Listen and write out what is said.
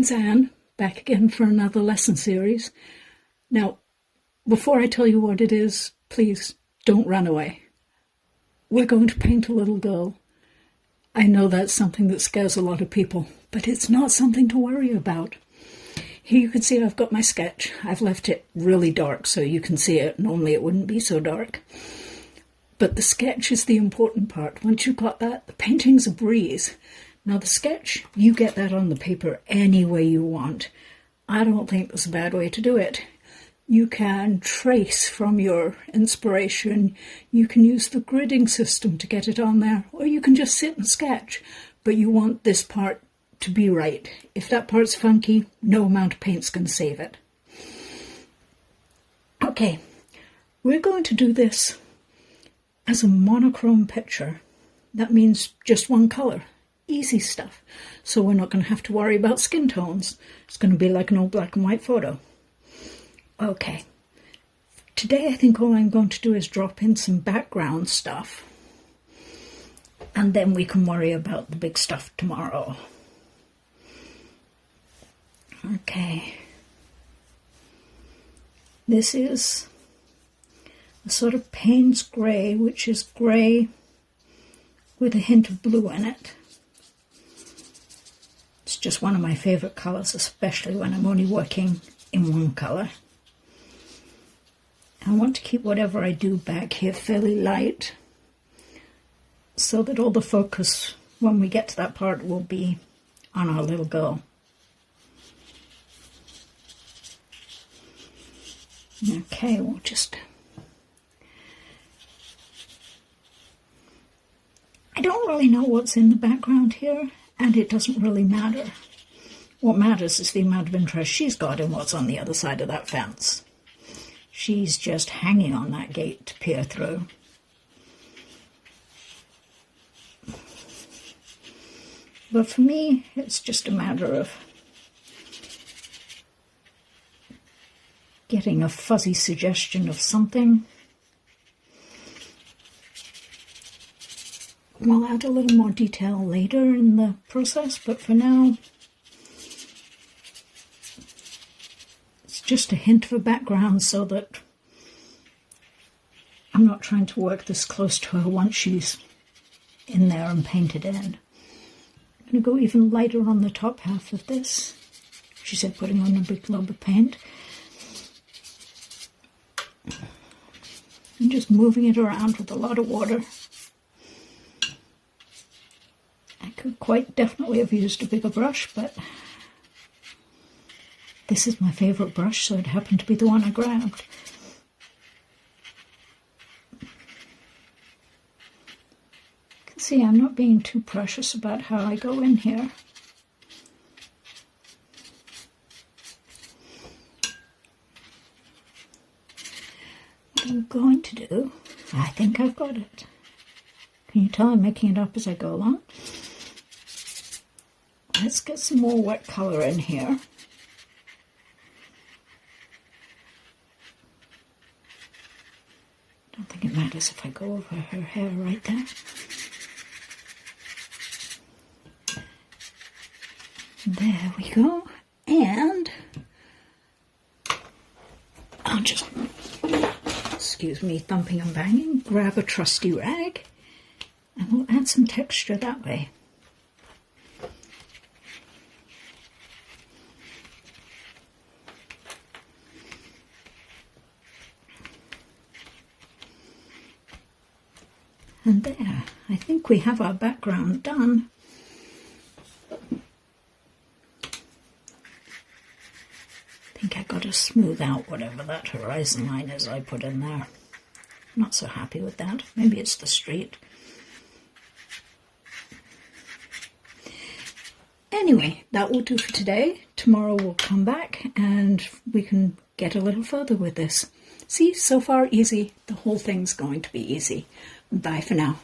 is Anne, back again for another lesson series. Now, before I tell you what it is, please don't run away. We're going to paint a little girl. I know that's something that scares a lot of people, but it's not something to worry about. Here you can see I've got my sketch. I've left it really dark so you can see it. Normally it wouldn't be so dark. But the sketch is the important part. Once you've got that, the painting's a breeze. Now the sketch, you get that on the paper any way you want. I don't think there's a bad way to do it. You can trace from your inspiration. You can use the gridding system to get it on there, or you can just sit and sketch. But you want this part to be right. If that part's funky, no amount of paint's going to save it. Okay, we're going to do this as a monochrome picture. That means just one colour. Easy stuff. So we're not going to have to worry about skin tones. It's going to be like an old black and white photo. Okay. Today I think all I'm going to do is drop in some background stuff. And then we can worry about the big stuff tomorrow. Okay. This is a sort of Payne's grey, which is grey with a hint of blue in it. It's just one of my favourite colours, especially when I'm only working in one colour. I want to keep whatever I do back here fairly light so that all the focus when we get to that part will be on our little girl. Okay, we'll just... I don't really know what's in the background here, and it doesn't really matter. What matters is the amount of interest she's got in what's on the other side of that fence. She's just hanging on that gate to peer through. But for me, it's just a matter of getting a fuzzy suggestion of something. We'll add a little more detail later in the process, but for now, it's just a hint of a background so that I'm not trying to work this close to her once she's in there and painted in. I'm going to go even lighter on the top half of this. She said putting on a big glob of paint. And just moving it around with a lot of water. I could quite definitely have used a bigger brush, but this is my favourite brush, so it happened to be the one I grabbed. You can see I'm not being too precious about how I go in here. What I'm going to do, I think I've got it. Can you tell I'm making it up as I go along? Let's get some more wet colour in here. I don't think it matters if I go over her hair right there. There we go. And I'll just, excuse me, thumping and banging, grab a trusty rag and we'll add some texture that way. And there, I think we have our background done. I think I got to smooth out whatever that horizon line is I put in there. Not so happy with that. Maybe it's the street. Anyway, that will do for today. Tomorrow we'll come back and we can get a little further with this. See, so far easy. The whole thing's going to be easy. Bye for now.